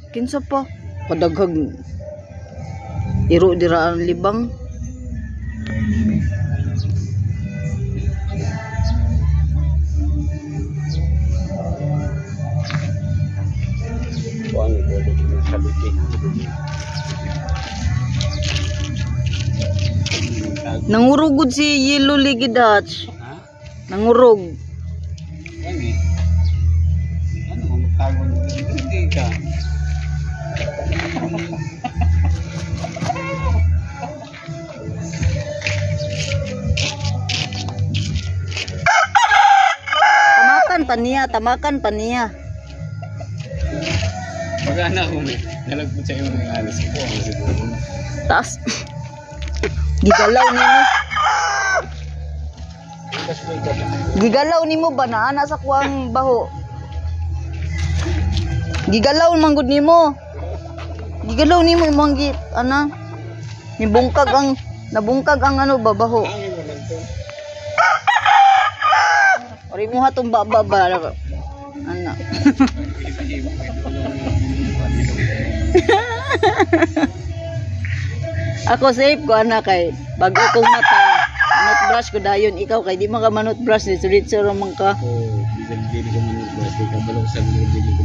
Kinsa pa? Kadaghag iro dira ang libang. Kuan ko dito sa biti. Nangurugod si Yellow Legged Dutch. Ha? Nangurog. Ani? Ano mo magtago dito? Hindi ka. Tamakan pa niya. Magana ko may nalagpot sa iyo ng alas ko ang siguro. Taas. Gigalaw nimo. Gigalaw nimo ba na ana sa kuwang baho? Gigalaw manggod nimo. Gigalaw nimo imong ana. Nabungkag ang ano babaho. Ori mo hatong baba ana. Ako safe ko ana kay bago kong mata manot brush ko dayon ikaw kay di man ka manot brush dito ra man ka. Oh, dili ka manot brush kay kabalo sa dili ko